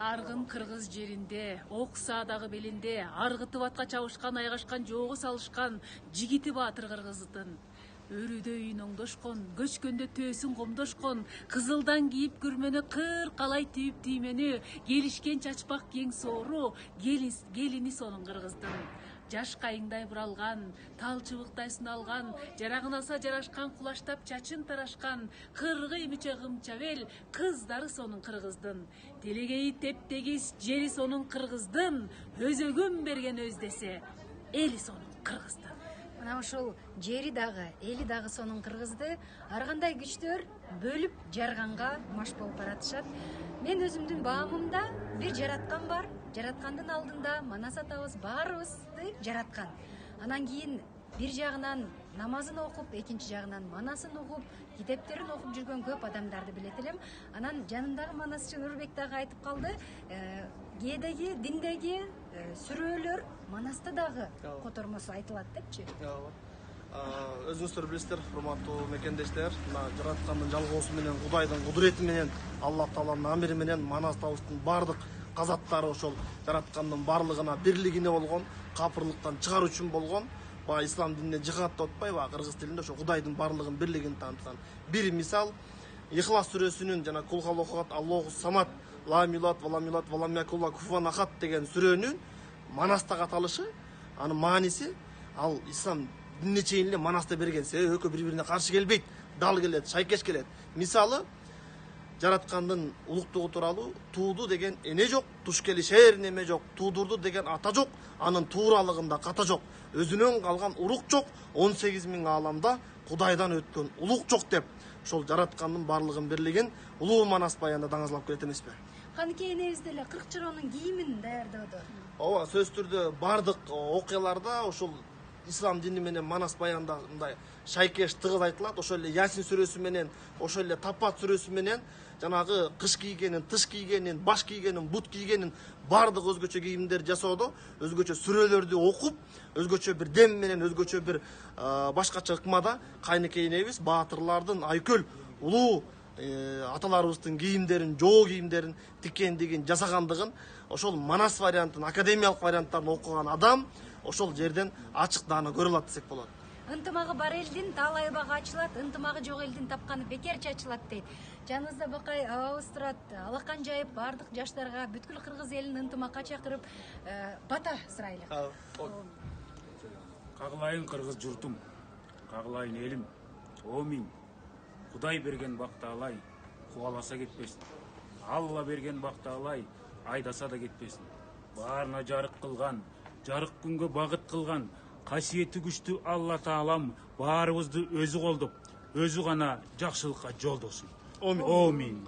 Аргын кыргыз жеринде, ок саадагы белинде, аргытып атка чабышкан, айгашкан, жоого салышкан жигити Баатыр кыргыздын. Өрүдө үйүн оңдошкон, көчкөндө төөсүн комдошкон, кызылдан кийип күрмөнү кыр калай түйүп түймөнү, келишкен чачпак кең соору, келини сонун кыргыздын. Жаш кайыңдай буралган, тал чыбыктай суналган, жарагын алса жарашкан, кулаштап чачын тарашкан, кыргый мүчө кымча бел, кыздары сонун кыргыздын. Делегейи тептегиз, жери сонун кыргыздын, өзөгүн берген өздесе, эли сонун кыргыздын. Мына ошол жери дагы, эли дагы сонун кыргызды ар кандай күчтөр бөлүп жарганга маш болуп баратышат. Мен өзүмдүн баамымда бир жараткан бар. Жараткандын алдында Манас атабыз баарыбызды жараткан. Анан кийин бир жагынан намазын окуп, экинчи жагынан Манасын окуп, китептерин окуп жүргөн көп адамдарды билет элем. Анан жанымдагы Манасчы Нурбек дагы айтып калды, кээдеги диндеги сүрөөлөр Манаста дагы котормосу айтылат депчи. Өзүңүздөр билесиздер, урматтуу мекендештер, мына жараткандын жалгоосу менен, Кудайдын кудурети менен, Аллах Тааланын амири менен Манас табыздын бардык казаттары ошол жараткандын барлыгына бирлигине болгон, капырлыктан чыгаруу үчүн болгон, баягы ислам динине жихад деп атпайбы, кыргыз тилинде ошо Кудайдын барлыгын бирлигин тааныткан. Бир мисал Ихлас сүрөсүнүн жана Кул халохат Аллаху самат, лам юлат валам якун лаху куфуан ахад деген сүрөнүн Манастагы аталышы, анын мааниси ал ислам динине чейин эле Манаста берген. Себеби экөө бири-бирине каршы келбейт, дал келет, шайкеш келет. Мисалы жараткандын улуктугу тууралуу тууду деген эне жок, туш келиш эр неме жок, туудурду деген ата жок, анын тууралыгында ката жок, өзүнөн калган урук жок, 18.000 ааламда Кудайдан өткөн улук жок деп ошол жараткандын барлыгын бирлигин улуу Манас баянда даңазлап келет эмеспи? Каныкей энебиз деле 40 чыроонун кийимин даярдоодо. Ооба, сөзсүз түрдө бардык окуяларда ошол ислам дини менен Манас баянда мындай шайкеш тыгыз айтылат. Ошол эле Ясин сүрөсү менен, ошол эле Тапат сүрөсү менен жанагы кыш кийгенин, тыш кийгенин, баш кийгенин, бут кийгенин бардык өзгөчө кийимдер жасоодо, өзгөчө сүрөлөрдү окуп, өзгөчө бир дем менен, өзгөчө бир башкача ыкмада кайныкей энебиз Баатырлардын айкөл улуу аталарыбыздын кийимдерин, жоо кийимдерин тиккендигин, жасагандыгын ошол Манас вариантын, академиялык варианттарын окуган адам ошол жерден ачык даана көрө алат десек болот. Ынтымагы бар элдин тал айбагы ачылат, ынтымагы жок элдин тапканы бекерчи ачылат дейт. Жаныбызда Бакай абабыз турат, алакан жайып бардык жаштарга, бүткүл кыргыз элин ынтымакка чакырып, бата сурайлы. Кагылайын кыргыз журтум, кагылайын элим, омин. Кудай берген бакты алай, кубаласа кетпесин. Алла берген бакты алай, айдаса да кетпесин. Баарына жарык кылган, жарык күнгө багыт кылган, касиети күчтүү Алла Таалам баарыбызды өзү колдоп, өзү гана жакшылыкка жолдосун. Омин. Омин.